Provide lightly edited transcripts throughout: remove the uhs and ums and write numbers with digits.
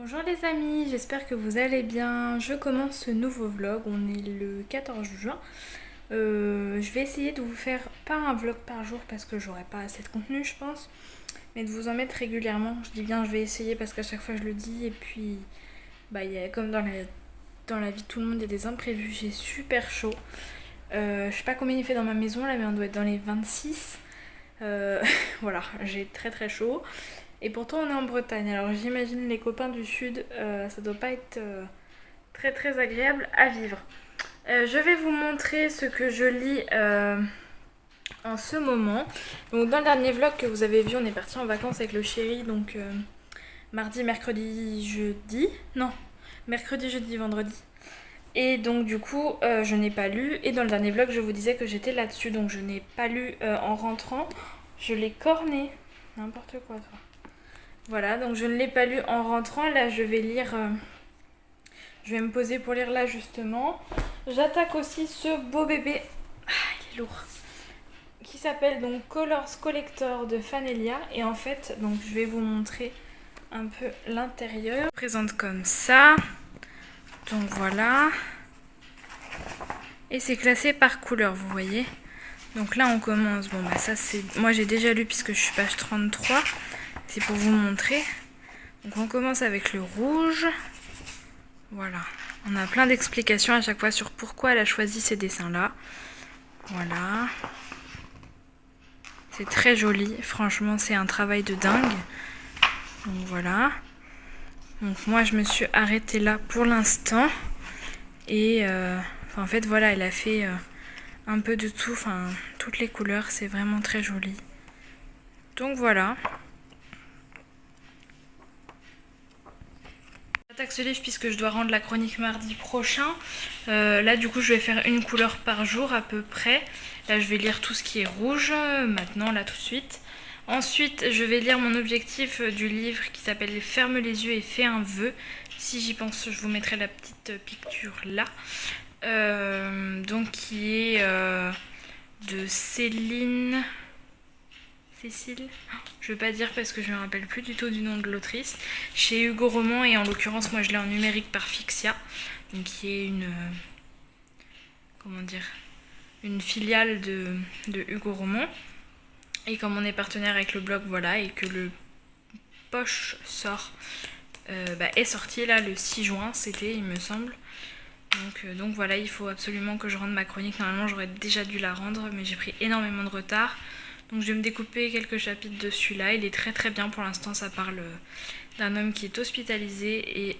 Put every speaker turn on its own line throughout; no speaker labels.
Bonjour les amis, j'espère que vous allez bien. Je commence ce nouveau vlog, on est le 14 juin. Je vais essayer de vous faire pas un vlog par jour parce que j'aurai pas assez de contenu je pense, mais de vous en mettre régulièrement. Je dis bien je vais essayer parce qu'à chaque fois je le dis et puis comme dans la vie de tout le monde il y a des imprévus. J'ai super chaud. Je sais pas combien il fait dans ma maison là mais on doit être dans les 26. Voilà, j'ai très très chaud. Et pourtant on est en Bretagne, alors j'imagine les copains du sud, ça doit pas être très très agréable à vivre. Je vais vous montrer ce que je lis en ce moment. Donc dans le dernier vlog que vous avez vu, on est parti en vacances avec le chéri, donc mardi, mercredi, jeudi. Non, mercredi, jeudi, vendredi. Et donc du coup je n'ai pas lu, et dans le dernier vlog je vous disais que j'étais là-dessus, donc je n'ai pas lu en rentrant. Je l'ai corné, n'importe quoi toi. Voilà, donc je ne l'ai pas lu en rentrant. Là, je vais lire. Je vais me poser pour lire là, justement. J'attaque aussi ce beau bébé. Ah, il est lourd. Qui s'appelle donc Colors Collector de Fanelia. Et en fait, donc je vais vous montrer un peu l'intérieur. Présente comme ça. Donc voilà. Et c'est classé par couleur, vous voyez. Donc là, on commence. Bon, bah ça, c'est. Moi, j'ai déjà lu puisque je suis page 33. C'est pour vous montrer. Donc on commence avec le rouge. Voilà. On a plein d'explications à chaque fois sur pourquoi elle a choisi ces dessins-là. Voilà. C'est très joli. Franchement, c'est un travail de dingue. Donc voilà. Donc moi, je me suis arrêtée là pour l'instant. Et en fait, voilà, elle a fait un peu de tout. Enfin, toutes les couleurs. C'est vraiment très joli. Donc voilà. J'attaque ce livre puisque je dois rendre la chronique mardi prochain. Là du coup je vais faire une couleur par jour à peu près. Là je vais lire tout ce qui est rouge maintenant, là tout de suite. Ensuite je vais lire mon objectif du livre qui s'appelle Ferme les yeux et fais un vœu. Si j'y pense je vous mettrai la petite picture là. Donc qui est de Cécile. Je veux pas dire parce que je me rappelle plus du tout du nom de l'autrice. Chez Hugo Roman, et en l'occurrence moi je l'ai en numérique par Fixia, donc qui est une comment dire, une filiale de Hugo Roman. Et comme on est partenaire avec le blog, voilà, et que le poche sort est sorti là le 6 juin, c'était il me semble. Donc voilà, il faut absolument que je rende ma chronique. Normalement j'aurais déjà dû la rendre mais j'ai pris énormément de retard. Donc je vais me découper quelques chapitres de celui-là. Il est très très bien pour l'instant. Ça parle d'un homme qui est hospitalisé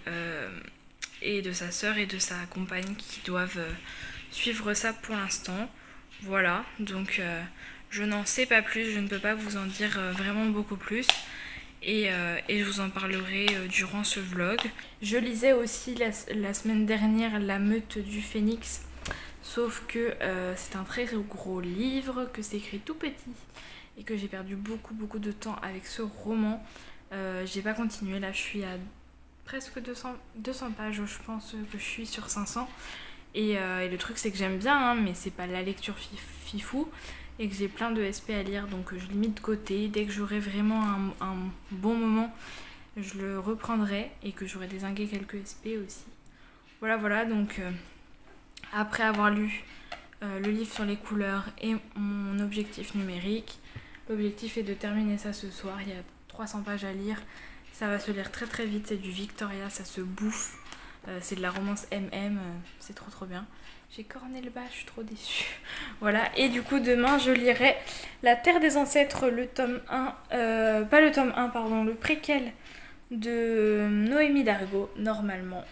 et de sa sœur et de sa compagne qui doivent suivre ça pour l'instant. Voilà, donc je n'en sais pas plus. Je ne peux pas vous en dire vraiment beaucoup plus. Et je vous en parlerai durant ce vlog. Je lisais aussi la semaine dernière La Meute du Phénix. Sauf que c'est un très gros livre, que c'est écrit tout petit et que j'ai perdu beaucoup de temps avec ce roman. J'ai pas continué, là je suis à presque 200 pages, je pense que je suis sur 500. Et le truc c'est que j'aime bien, hein, mais c'est pas la lecture fifou et que j'ai plein de SP à lire, donc je l'ai mis de côté. Dès que j'aurai vraiment un bon moment, je le reprendrai et que j'aurai dézingué quelques SP aussi. Voilà, donc... Après avoir lu le livre sur les couleurs et mon objectif numérique, l'objectif est de terminer ça ce soir. Il y a 300 pages à lire, ça va se lire très très vite, c'est du Victoria, ça se bouffe. C'est de la romance MM, c'est trop bien. J'ai corné le bas, je suis trop déçue. Voilà, et du coup demain je lirai La Terre des Ancêtres, le tome 1, pas le tome 1 pardon, le préquel de Noémie Dargaud, normalement.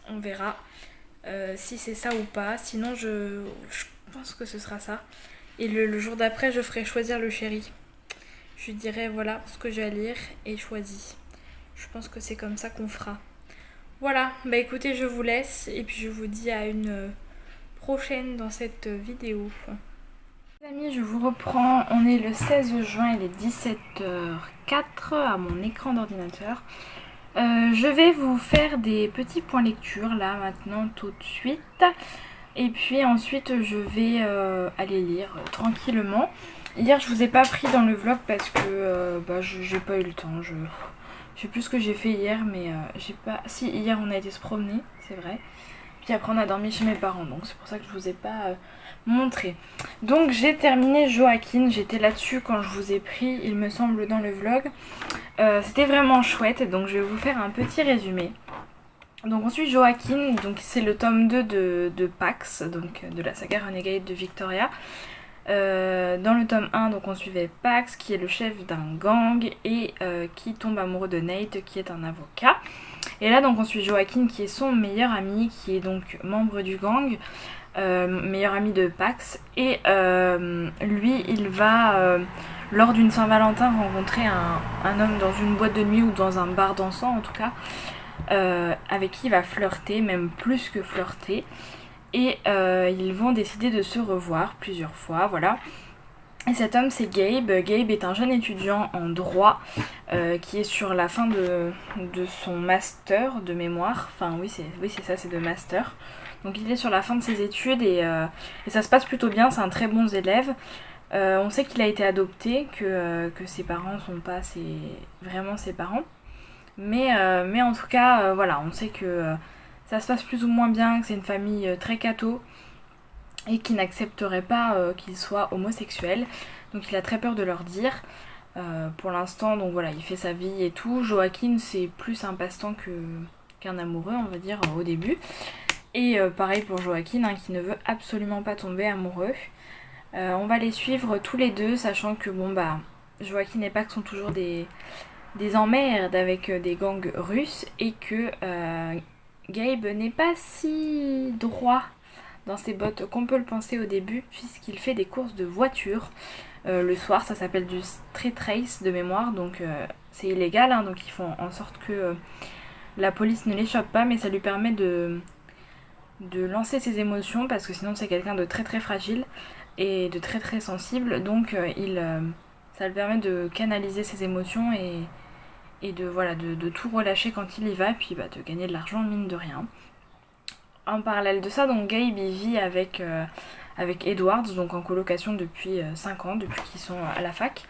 On verra. Si c'est ça ou pas, sinon je pense que ce sera ça. Et le jour d'après je ferai choisir le chéri. Je lui dirai voilà ce que j'ai à lire et choisis. Je pense que c'est comme ça qu'on fera. Voilà, bah écoutez je vous laisse et puis je vous dis à une prochaine dans cette vidéo. Les amis, je vous reprends, on est le 16 juin, il est 17h04 à mon écran d'ordinateur. Je vais vous faire des petits points lecture là maintenant tout de suite et puis ensuite je vais aller lire tranquillement. Hier je vous ai pas pris dans le vlog parce que j'ai pas eu le temps, Je sais plus ce que j'ai fait hier, mais j'ai pas... Si, hier on a été se promener, c'est vrai. Puis après on a dormi chez mes parents, donc c'est pour ça que je vous ai pas montré. Donc j'ai terminé Joaquin, j'étais là-dessus quand je vous ai pris, il me semble, dans le vlog. C'était vraiment chouette, donc je vais vous faire un petit résumé. Donc on suit Joaquin, donc c'est le tome 2 de Pax, donc de la saga Renegade de Victoria. Dans le tome 1, donc on suivait Pax, qui est le chef d'un gang et qui tombe amoureux de Nate, qui est un avocat. Et là donc on suit Joaquin, qui est son meilleur ami, qui est donc membre du gang, meilleur ami de Pax. Et lui, il va, lors d'une Saint-Valentin, rencontrer un homme dans une boîte de nuit ou dans un bar dansant en tout cas, avec qui il va flirter, même plus que flirter. Et ils vont décider de se revoir plusieurs fois, voilà. Et cet homme, c'est Gabe. Gabe est un jeune étudiant en droit qui est sur la fin de son master de mémoire. Enfin oui c'est ça, c'est de master. Donc il est sur la fin de ses études et ça se passe plutôt bien, c'est un très bon élève. On sait qu'il a été adopté, que ses parents sont pas vraiment ses parents. Mais en tout cas, voilà, on sait que ça se passe plus ou moins bien, que c'est une famille très catho et qui n'accepterait pas qu'il soit homosexuel. Donc il a très peur de leur dire. Pour l'instant, donc voilà, il fait sa vie et tout. Joaquin, c'est plus un passe-temps qu'un amoureux, on va dire, au début. Et pareil pour Joaquin, hein, qui ne veut absolument pas tomber amoureux. On va les suivre tous les deux, sachant que bon bah Joaquin et Pax sont toujours des emmerdes avec des gangs russes et que Gabe n'est pas si droit dans ses bottes qu'on peut le penser au début, puisqu'il fait des courses de voiture le soir. Ça s'appelle du street race de mémoire, donc c'est illégal, hein, donc ils font en sorte que la police ne les chope pas, mais ça lui permet de lancer ses émotions, parce que sinon c'est quelqu'un de très très fragile et de très très sensible, donc ça lui permet de canaliser ses émotions et de tout relâcher quand il y va, puis de gagner de l'argent mine de rien. En parallèle de ça, donc Gabe il vit avec Edwards, donc en colocation depuis 5 ans, depuis qu'ils sont à la fac.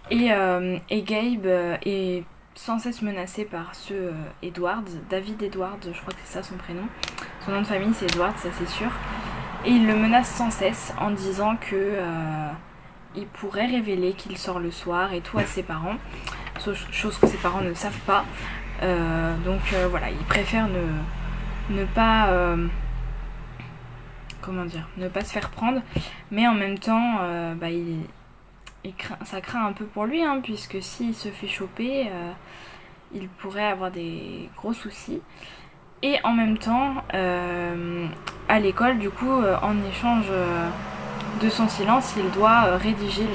Et Gabe est sans cesse menacé par ce Edwards, David Edwards, je crois que c'est ça son prénom. Son nom de famille c'est Edwards, ça c'est sûr. Et il le menace sans cesse en disant que il pourrait révéler qu'il sort le soir et tout à ses parents. Chose que ses parents ne savent pas. Donc voilà, il préfère ne pas ne pas se faire prendre, mais en même temps ça craint un peu pour lui, hein, puisque s'il se fait choper il pourrait avoir des gros soucis. Et en même temps à l'école, du coup, en échange de son silence, il doit rédiger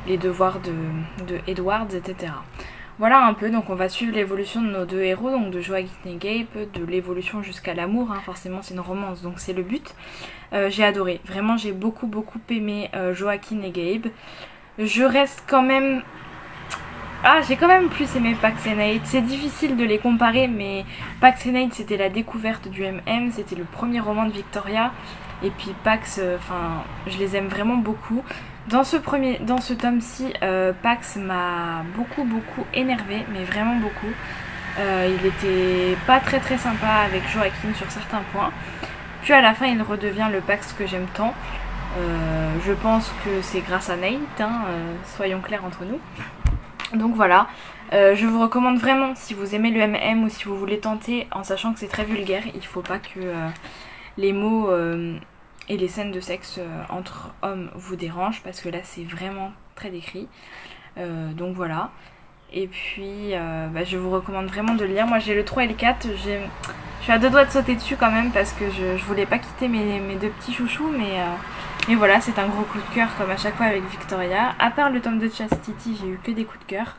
les devoirs de Edwards, etc. Voilà un peu, donc on va suivre l'évolution de nos deux héros, donc de Joaquin et Gabe, de l'évolution jusqu'à l'amour, hein, forcément c'est une romance, donc c'est le but. J'ai adoré, vraiment j'ai beaucoup aimé Joaquin et Gabe. Je reste quand même... j'ai quand même plus aimé Pax et Nate. C'est difficile de les comparer, mais Pax et Nate c'était la découverte du MM, c'était le premier roman de Victoria. Et puis Pax, je les aime vraiment beaucoup. Dans ce tome-ci, Pax m'a beaucoup énervé, mais vraiment beaucoup. Il était pas très sympa avec Joaquin sur certains points. Puis à la fin, il redevient le Pax que j'aime tant. Je pense que c'est grâce à Nate, hein, soyons clairs entre nous. Donc voilà, je vous recommande vraiment, si vous aimez le MM ou si vous voulez tenter, en sachant que c'est très vulgaire, il faut pas que les mots et les scènes de sexe entre hommes vous dérangent, parce que là c'est vraiment très décrit. Donc voilà. Et puis je vous recommande vraiment de le lire. Moi j'ai le 3 et le 4, je suis à deux doigts de sauter dessus quand même, parce que je voulais pas quitter mes deux petits chouchous, mais voilà, c'est un gros coup de cœur comme à chaque fois avec Victoria. À part le tome de Chastity, j'ai eu que des coups de cœur.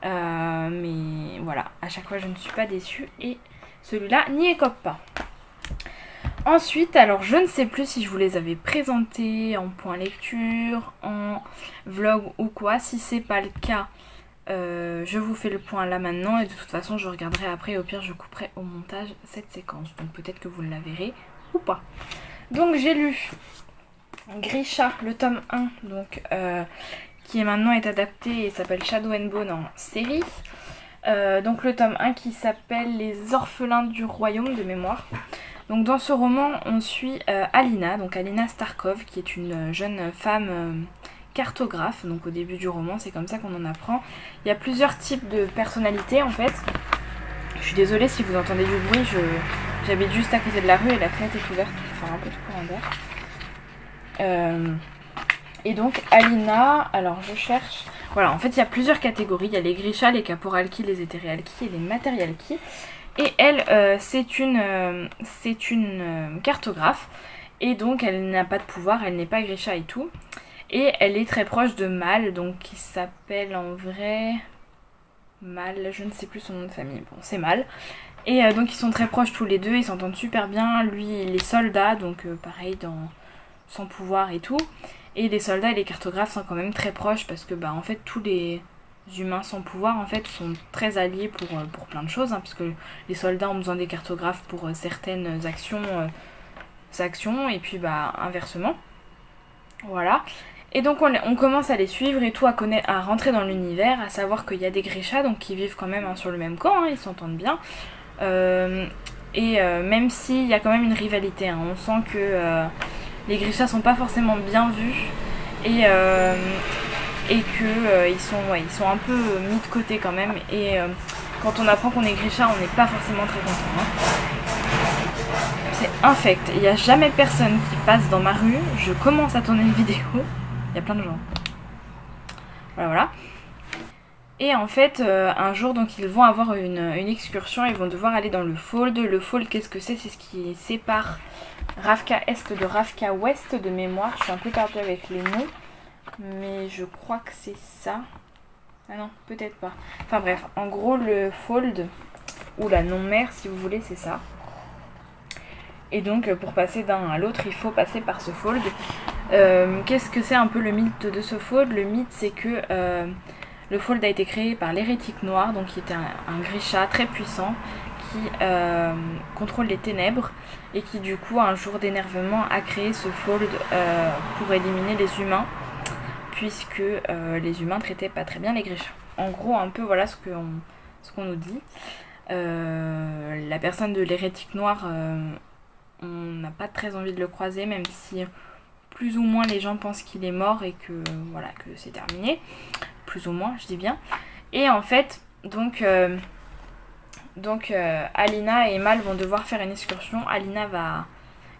Mais voilà, à chaque fois je ne suis pas déçue et celui-là n'y écope pas. Ensuite, alors je ne sais plus si je vous les avais présentés en point lecture, en vlog ou quoi. Si c'est pas le cas, je vous fais le point là maintenant et de toute façon je regarderai après, au pire je couperai au montage cette séquence. Donc peut-être que vous la verrez ou pas. Donc j'ai lu Grisha, le tome 1, donc qui maintenant est adapté et s'appelle Shadow and Bone en série. Donc le tome 1 qui s'appelle Les orphelins du royaume de mémoire. Donc dans ce roman on suit Alina, donc Alina Starkov qui est une jeune femme cartographe. Donc au début du roman c'est comme ça qu'on en apprend. Il y a plusieurs types de personnalités en fait. Je suis désolée si vous entendez du bruit, j'habite juste à côté de la rue et la fenêtre est ouverte pour faire un peu de courant d'air. Et donc Alina, alors je cherche... Voilà, en fait il y a plusieurs catégories, il y a les Grisha, les Caporalki, les Etherealki et les Materialki. Et elle, c'est une cartographe, et donc elle n'a pas de pouvoir, elle n'est pas Grisha et tout. Et elle est très proche de Mal, donc qui s'appelle en vrai... Mal, je ne sais plus son nom de famille, bon c'est Mal. Et donc ils sont très proches tous les deux, ils s'entendent super bien, lui il est soldat, donc pareil sans pouvoir et tout. Et les soldats et les cartographes sont quand même très proches parce que en fait tous les humains sans pouvoir en fait sont très alliés pour plein de choses, hein, puisque les soldats ont besoin des cartographes pour certaines actions, et puis inversement. Voilà. Et donc on commence à les suivre et tout, à rentrer dans l'univers, à savoir qu'il y a des Grisha donc qui vivent quand même sur le même camp, hein, ils s'entendent bien. Même s'il y a quand même une rivalité, hein, on sent que les Grisha sont pas forcément bien vus et que ils sont un peu mis de côté quand même. Et quand on apprend qu'on est Grisha, on n'est pas forcément très content. Hein. C'est infect. Il n'y a jamais personne qui passe dans ma rue. Je commence à tourner une vidéo. Il y a plein de gens. Voilà. Et en fait, un jour, donc ils vont avoir une excursion. Ils vont devoir aller dans le Fold. Le Fold, qu'est-ce que c'est? C'est ce qui sépare Ravka Est de Ravka Ouest de mémoire. Je suis un peu perdue avec les noms. Mais je crois que c'est ça. Ah non, peut-être pas. Enfin bref, en gros, le Fold, ou la non-mer si vous voulez, c'est ça. Et donc, pour passer d'un à l'autre, il faut passer par ce Fold. Qu'est-ce que c'est un peu le mythe de ce Fold? Le mythe, c'est que le Fold a été créé par l'hérétique noir, donc qui était un Grisha très puissant, qui contrôle les ténèbres, et qui du coup, un jour d'énervement, a créé ce Fold pour éliminer les humains, puisque les humains traitaient pas très bien les Grisha. En gros, un peu, voilà ce qu'on nous dit. La personne de l'hérétique noir, on n'a pas très envie de le croiser, même si plus ou moins les gens pensent qu'il est mort et que voilà, que c'est terminé. Plus ou moins, je dis bien. Et en fait, donc Alina et Mal vont devoir faire une excursion. Alina va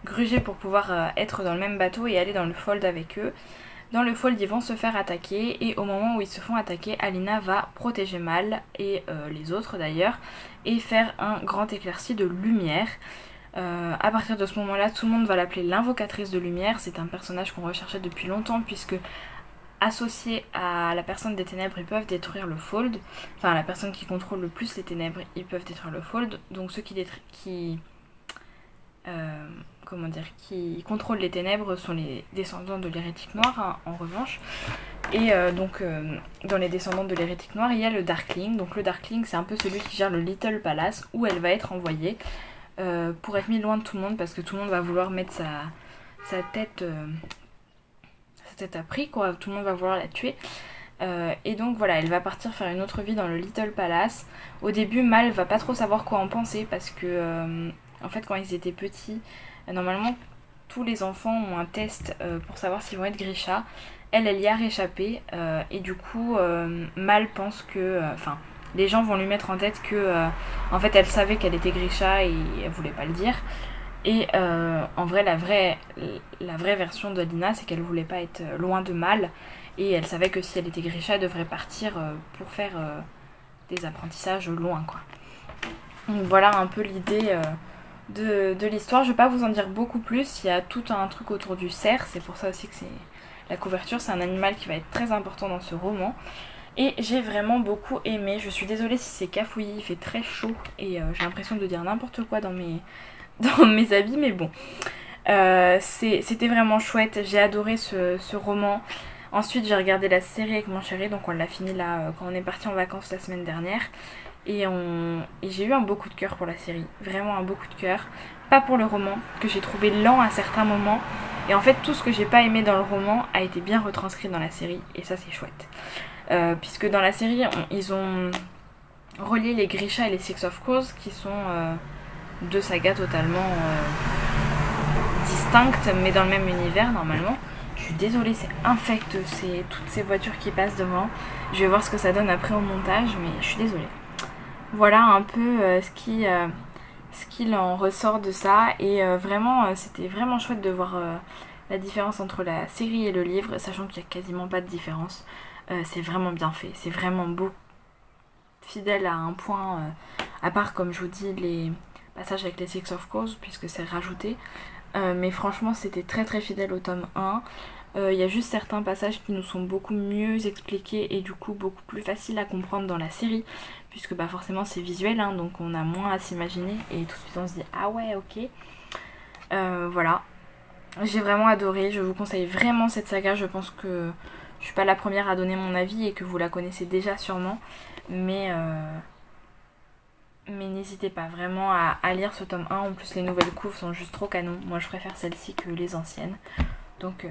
gruger pour pouvoir être dans le même bateau et aller dans le Fold avec eux. Dans le Fold, ils vont se faire attaquer, et au moment où ils se font attaquer, Alina va protéger Mal, et les autres d'ailleurs, et faire un grand éclairci de lumière. À partir de ce moment-là, tout le monde va l'appeler l'invocatrice de lumière. C'est un personnage qu'on recherchait depuis longtemps, puisque associés à la personne des ténèbres, ils peuvent détruire le Fold. Enfin, la personne qui contrôle le plus les ténèbres, ils peuvent détruire le Fold. Donc ceux qui contrôlent les ténèbres sont les descendants de l'hérétique noir, hein, en revanche. Et dans les descendants de l'hérétique noir, il y a le Darkling. Donc le Darkling, c'est un peu celui qui gère le Little Palace, où elle va être envoyée pour être mise loin de tout le monde, parce que tout le monde va vouloir mettre sa tête à prix, quoi. Tout le monde va vouloir la tuer. Et donc voilà, elle va partir faire une autre vie dans le Little Palace. Au début, Mal va pas trop savoir quoi en penser, parce que en fait, quand ils étaient petits, normalement tous les enfants ont un test pour savoir s'ils vont être Grisha. Elle y a réchappé, et du coup Mal pense que les gens vont lui mettre en tête que en fait elle savait qu'elle était Grisha et elle voulait pas le dire. Et en vrai la vraie version d'Alina, c'est qu'elle voulait pas être loin de Mal, et elle savait que si elle était Grisha, elle devrait partir pour faire des apprentissages loin, quoi. Donc voilà un peu l'idée de l'histoire. Je vais pas vous en dire beaucoup plus, il y a tout un truc autour du cerf, c'est pour ça aussi que c'est la couverture, c'est un animal qui va être très important dans ce roman. Et j'ai vraiment beaucoup aimé. Je suis désolée si c'est cafouillis, il fait très chaud et j'ai l'impression de dire n'importe quoi dans mes avis, mais bon. C'était vraiment chouette, j'ai adoré ce roman. Ensuite j'ai regardé la série avec mon chéri, donc on l'a fini là quand on est parti en vacances la semaine dernière. Et j'ai eu un beau coup de cœur pour la série, vraiment un beau coup de cœur. Pas pour le roman, que j'ai trouvé lent à certains moments. Et en fait tout ce que j'ai pas aimé dans le roman a été bien retranscrit dans la série, et ça c'est chouette. Puisque dans la série, ils ont relier les Grisha et les Six of Crows qui sont deux sagas totalement distinctes mais dans le même univers normalement. Je suis désolée, c'est infect, c'est toutes ces voitures qui passent devant. Je vais voir ce que ça donne après au montage, mais je suis désolée. Voilà un peu ce qu'il en ressort de ça. Et vraiment, c'était vraiment chouette de voir la différence entre la série et le livre, sachant qu'il n'y a quasiment pas de différence. C'est vraiment bien fait, c'est vraiment beau, fidèle à un point, à part comme je vous dis les passages avec les Six of Crows, puisque c'est rajouté. Mais franchement c'était très très fidèle au tome 1. Il y a juste certains passages qui nous sont beaucoup mieux expliqués et du coup beaucoup plus faciles à comprendre dans la série, puisque bah forcément c'est visuel, hein, donc on a moins à s'imaginer et tout de suite on se dit ah ouais ok. Voilà, j'ai vraiment adoré, je vous conseille vraiment cette saga. Je pense que je suis pas la première à donner mon avis et que vous la connaissez déjà sûrement, mais n'hésitez pas vraiment à lire ce tome 1. En plus les nouvelles couves sont juste trop canon, moi je préfère celle-ci que les anciennes, donc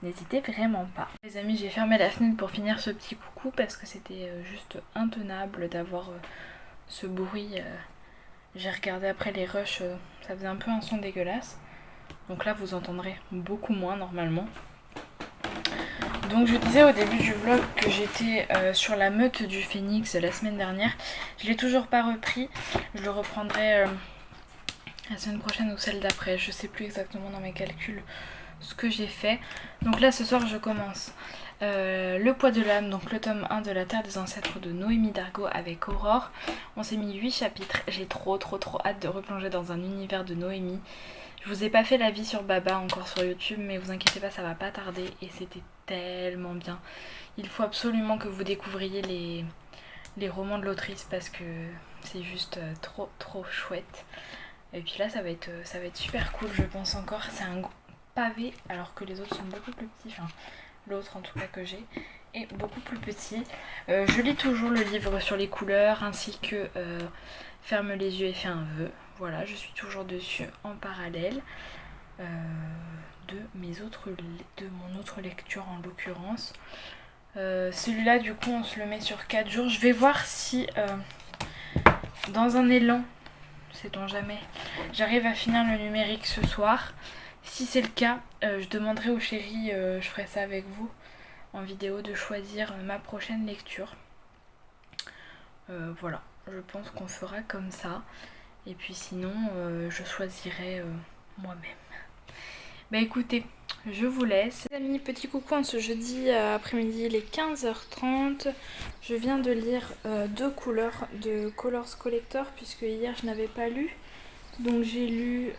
n'hésitez vraiment pas. Les amis, j'ai fermé la fenêtre pour finir ce petit coucou parce que c'était juste intenable d'avoir ce bruit. J'ai regardé après les rushs, ça faisait un peu un son dégueulasse. Donc là vous entendrez beaucoup moins normalement. Donc je disais au début du vlog que j'étais sur la meute du Phénix la semaine dernière. Je l'ai toujours pas repris, je le reprendrai la semaine prochaine ou celle d'après. Je sais plus exactement dans mes calculs ce que j'ai fait. Donc là ce soir je commence Le poids de l'âme, donc le tome 1 de la Terre des Ancêtres de Noémie Dargaud avec Aurore. On s'est mis 8 chapitres, j'ai trop hâte de replonger dans un univers de Noémie. Je vous ai pas fait l'avis sur Baba encore sur YouTube, mais vous inquiétez pas, ça va pas tarder et c'était tellement bien. Il faut absolument que vous découvriez les romans de l'autrice parce que c'est juste trop chouette. Et puis là ça va être super cool je pense encore. C'est un pavé alors que les autres sont beaucoup plus petits, enfin l'autre en tout cas que j'ai est beaucoup plus petit. Je lis toujours le livre sur les couleurs ainsi que Ferme les yeux et fais un vœu. Voilà, je suis toujours dessus en parallèle de mon autre lecture en l'occurrence. Celui-là du coup on se le met sur 4 jours. Je vais voir si dans un élan, sait-on jamais, j'arrive à finir le numérique ce soir. Si c'est le cas, je demanderai au chéri, je ferai ça avec vous en vidéo, de choisir ma prochaine lecture. Voilà, je pense qu'on fera comme ça. Et puis sinon, je choisirai moi-même. Bah écoutez, je vous laisse. Les amis, petit coucou en ce jeudi après-midi, il est 15h30. Je viens de lire 2 couleurs de Colors Collector puisque hier je n'avais pas lu. Donc j'ai lu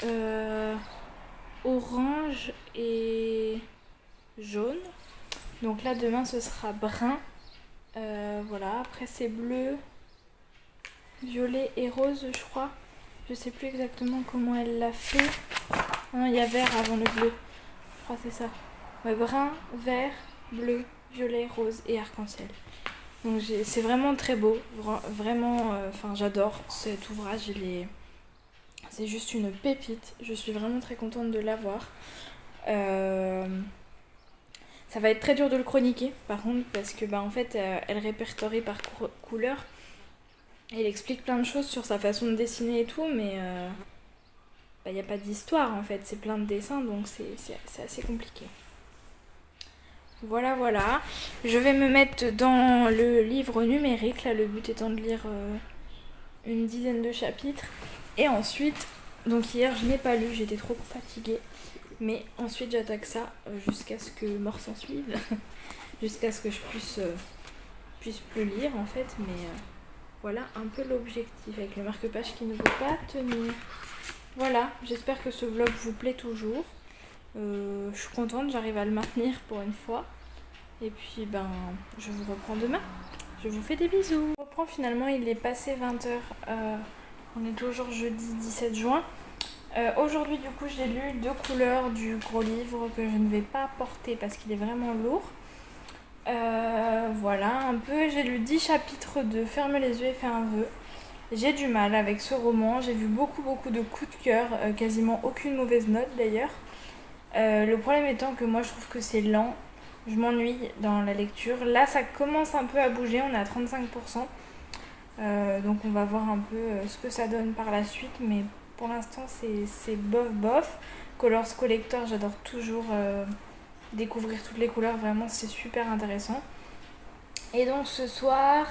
orange et jaune. Donc là demain ce sera brun. Voilà, après c'est bleu, violet et rose je crois. Je sais plus exactement comment elle l'a fait. Non, il y a vert avant le bleu. Je crois que c'est ça. Ouais, brun, vert, bleu, violet, rose et arc-en-ciel. Donc c'est vraiment très beau. Vraiment, j'adore cet ouvrage. C'est juste une pépite. Je suis vraiment très contente de l'avoir. Ça va être très dur de le chroniquer par contre parce que en fait elle répertorie par couleur. Elle explique plein de choses sur sa façon de dessiner et tout, mais y a pas d'histoire en fait, c'est plein de dessins donc c'est assez compliqué. Voilà, je vais me mettre dans le livre numérique, là le but étant de lire une dizaine de chapitres. Et ensuite, donc hier je n'ai pas lu, j'étais trop fatiguée, mais ensuite j'attaque ça jusqu'à ce que mort s'en suive, jusqu'à ce que je puisse plus lire en fait, mais voilà un peu l'objectif avec le marque-page qui ne veut pas tenir. Voilà, j'espère que ce vlog vous plaît toujours. Je suis contente, j'arrive à le maintenir pour une fois. Et puis je vous reprends demain. Je vous fais des bisous. Je reprends finalement, il est passé 20h. On est toujours jeudi 17 juin. Aujourd'hui du coup j'ai lu 2 couleurs du gros livre que je ne vais pas porter parce qu'il est vraiment lourd. Voilà un peu, j'ai lu 10 chapitres de Ferme les yeux et fais un vœu. J'ai du mal avec ce roman, j'ai vu beaucoup de coups de cœur, quasiment aucune mauvaise note d'ailleurs. Le problème étant que moi je trouve que c'est lent, je m'ennuie dans la lecture. Là ça commence un peu à bouger, on est à 35%. Donc on va voir un peu ce que ça donne par la suite, mais pour l'instant c'est bof bof. Colors Collector, j'adore toujours découvrir toutes les couleurs, vraiment c'est super intéressant. Et donc ce soir,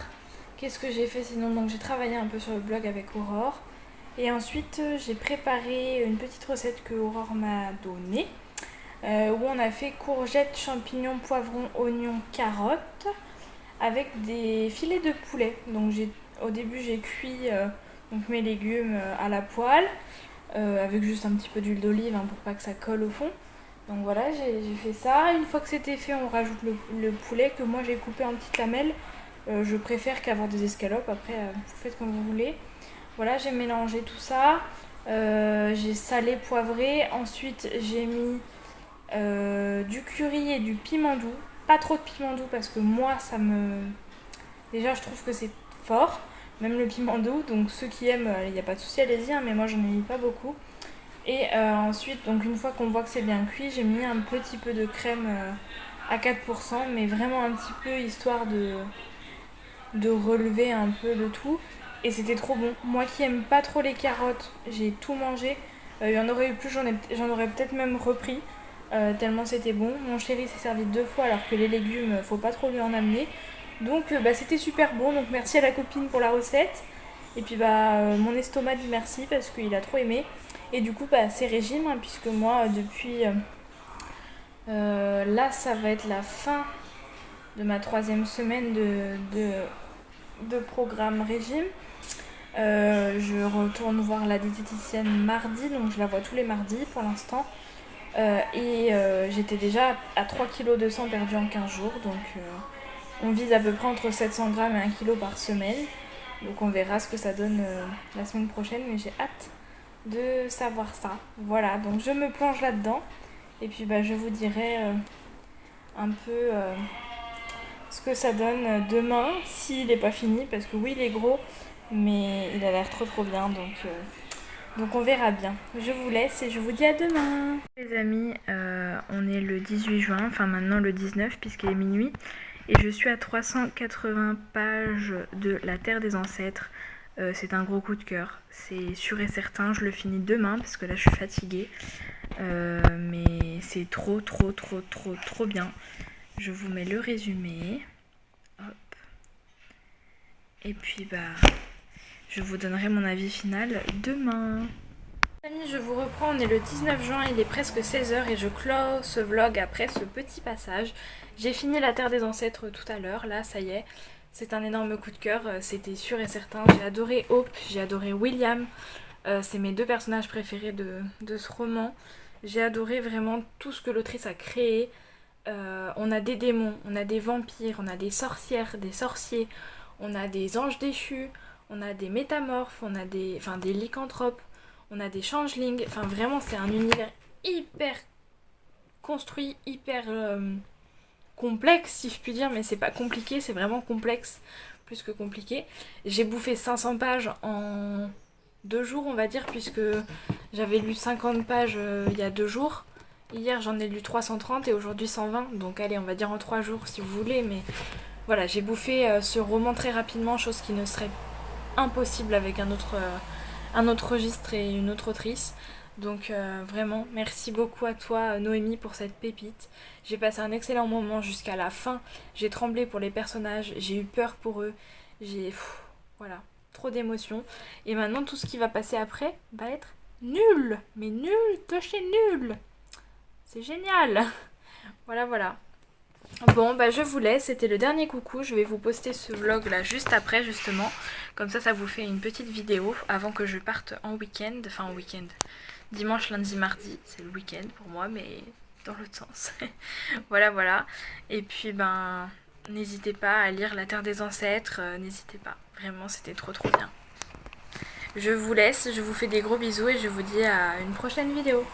qu'est-ce que j'ai fait sinon? Donc j'ai travaillé un peu sur le blog avec Aurore. Et ensuite j'ai préparé une petite recette que Aurore m'a donnée. Où on a fait courgettes, champignons, poivrons, oignons, carottes avec des filets de poulet. Donc au début j'ai cuit donc mes légumes à la poêle avec juste un petit peu d'huile d'olive pour pas que ça colle au fond. Donc voilà, j'ai fait ça. Une fois que c'était fait, on rajoute le poulet que moi j'ai coupé en petites lamelles. Je préfère qu'avoir des escalopes, après vous faites comme vous voulez. Voilà, j'ai mélangé tout ça. J'ai salé, poivré. Ensuite j'ai mis du curry et du piment doux. Pas trop de piment doux parce que moi ça me... Déjà je trouve que c'est fort, même le piment doux. Donc ceux qui aiment, il n'y a pas de souci, allez-y, mais moi j'en ai mis pas beaucoup. Et ensuite, donc une fois qu'on voit que c'est bien cuit, j'ai mis un petit peu de crème à 4%, mais vraiment un petit peu histoire de relever un peu le tout. Et c'était trop bon. Moi qui aime pas trop les carottes, j'ai tout mangé. Il y en aurait eu plus, j'en aurais peut-être même repris. Tellement c'était bon. Mon chéri s'est servi 2 fois alors que les légumes, faut pas trop lui en amener. Donc c'était super bon. Donc merci à la copine pour la recette. Et puis mon estomac dit merci parce qu'il a trop aimé. Et du coup c'est régime puisque moi depuis là ça va être la fin de ma 3e semaine de programme régime. Je retourne voir la diététicienne mardi, donc je la vois tous les mardis pour l'instant. J'étais déjà à 3,2 kg perdus en 15 jours, donc on vise à peu près entre 700 grammes et 1 kg par semaine. Donc on verra ce que ça donne la semaine prochaine, mais j'ai hâte de savoir ça. Voilà, donc je me plonge là-dedans, et puis je vous dirai un peu ce que ça donne demain, s'il n'est pas fini, parce que oui, il est gros, mais il a l'air trop bien, donc on verra bien. Je vous laisse et je vous dis à demain. Les amis, on est le 18 juin, enfin maintenant le 19 puisqu'il est minuit, et je suis à 380 pages de La Terre des Ancêtres. C'est un gros coup de cœur, c'est sûr et certain. Je le finis demain parce que là je suis fatiguée, mais c'est trop bien. Je vous mets le résumé. Hop. Et puis je vous donnerai mon avis final demain. Amis, je vous reprends, on est le 19 juin, il est presque 16h et je clôt ce vlog après ce petit passage. J'ai fini La Terre des Ancêtres tout à l'heure, là ça y est. C'est un énorme coup de cœur, c'était sûr et certain. J'ai adoré Hope, j'ai adoré William. C'est mes 2 personnages préférés de ce roman. J'ai adoré vraiment tout ce que l'autrice a créé. On a des démons, on a des vampires, on a des sorcières, des sorciers, on a des anges déchus, on a des métamorphes, on a des lycanthropes, on a des changelings. Enfin vraiment c'est un univers hyper construit, hyper complexe si je puis dire, mais c'est pas compliqué, c'est vraiment complexe plus que compliqué. J'ai bouffé 500 pages en 2 jours on va dire, puisque j'avais lu 50 pages il y a 2 jours. Hier j'en ai lu 330 et aujourd'hui 120, donc allez on va dire en 3 jours si vous voulez, mais voilà, j'ai bouffé ce roman très rapidement, chose qui ne serait impossible avec un autre registre et une autre autrice. Donc vraiment merci beaucoup à toi Noémie pour cette pépite. J'ai passé un excellent moment jusqu'à la fin, j'ai tremblé pour les personnages, j'ai eu peur pour eux, voilà, trop d'émotions. Et maintenant tout ce qui va passer après va être nul, mais nul de chez nul. C'est génial. Voilà. Bon je vous laisse, c'était le dernier coucou. Je vais vous poster ce vlog là juste après justement. Comme ça vous fait une petite vidéo avant que je parte en week-end. Enfin en week-end. Dimanche, lundi, mardi, c'est le week-end pour moi, mais dans l'autre sens. Voilà. Et puis n'hésitez pas à lire La Terre des Ancêtres. N'hésitez pas. Vraiment c'était trop bien. Je vous laisse, je vous fais des gros bisous et je vous dis à une prochaine vidéo.